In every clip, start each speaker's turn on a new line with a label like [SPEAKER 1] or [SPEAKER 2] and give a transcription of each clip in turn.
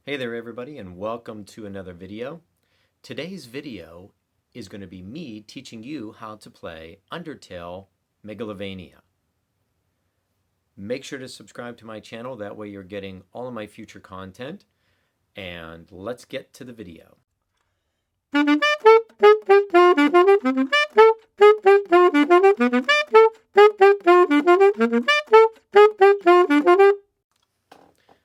[SPEAKER 1] Hey there everybody, and welcome to another video. Today's video is going to be me teaching you how to play Undertale Megalovania. Make sure to subscribe to my channel, that way you're getting all of my future content. And let's get to the video.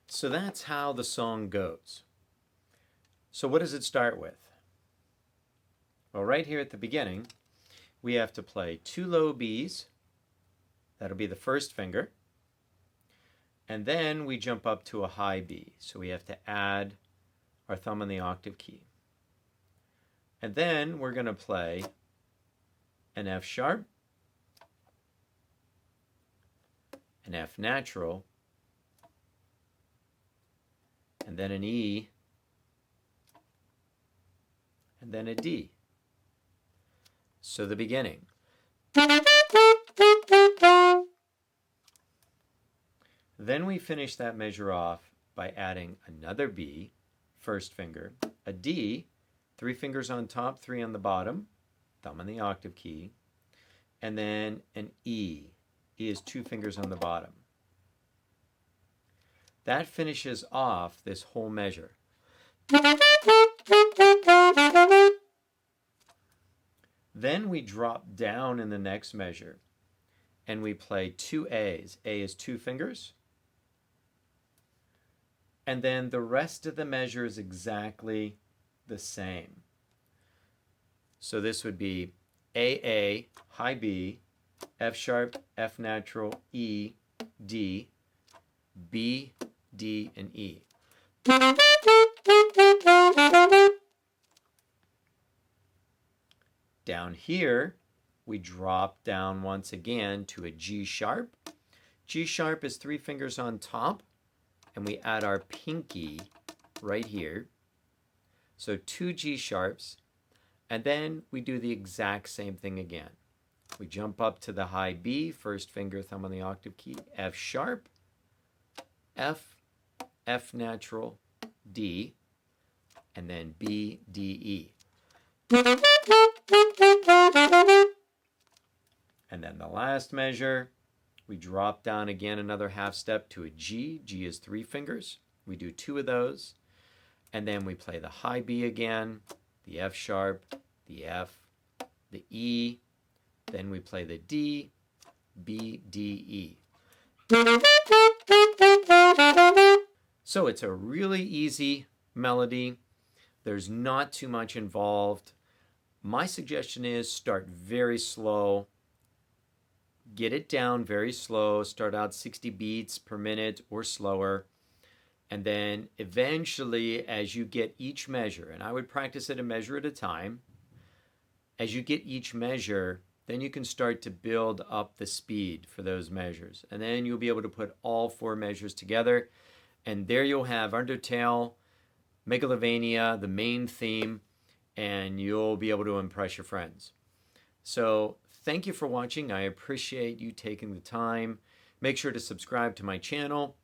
[SPEAKER 1] So that's how the song goes. So what does it start with? Well, right here at the beginning, we have to play two low Bs. That'll be the first finger. And then we jump up to a high B. So we have to add our thumb on the octave key. And then we're going to play an F sharp, an F natural, and then an E, and then a D. So the beginning. Then we finish that measure off by adding another B, first finger, a D, 3 fingers on top, 3 on the bottom, thumb on the octave key, and then an E. E is 2 fingers on the bottom. That finishes off this whole measure. Then we drop down in the next measure and we play 2 A's. A is 2 fingers. And then the rest of the measure is exactly the same. So this would be A, high B, F sharp, F natural, E, D, B, D, and E. Down here, we drop down once again to a G sharp. G sharp is 3 fingers on top, and we add our pinky right here. So 2 G sharps, and then we do the exact same thing again. We jump up to the high B, first finger, thumb on the octave key, F sharp, F, F natural, D, and then B, D, E. And then the last measure, we drop down again another half step to a G. G is 3 fingers. We do 2 of those. And then we play the high B again, the F sharp, the F, the E. Then we play the D, B, D, E. So it's a really easy melody. There's not too much involved. My suggestion is start very slow. Get it down very slow. Start out 60 beats per minute or slower. And then eventually, as you get each measure, and I would practice it a measure at a time, as you get each measure, then you can start to build up the speed for those measures. And then you'll be able to put all 4 measures together. And there you'll have Undertale, Megalovania, the main theme, and you'll be able to impress your friends. So thank you for watching. I appreciate you taking the time. Make sure to subscribe to my channel.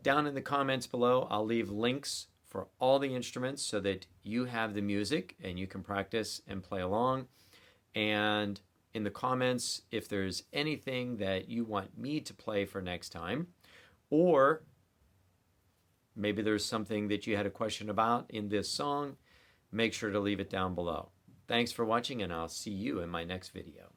[SPEAKER 1] Down in the comments below, I'll leave links for all the instruments so that you have the music and you can practice and play along. And in the comments, if there's anything that you want me to play for next time, or maybe there's something that you had a question about in this song, make sure to leave it down below. Thanks for watching, and I'll see you in my next video.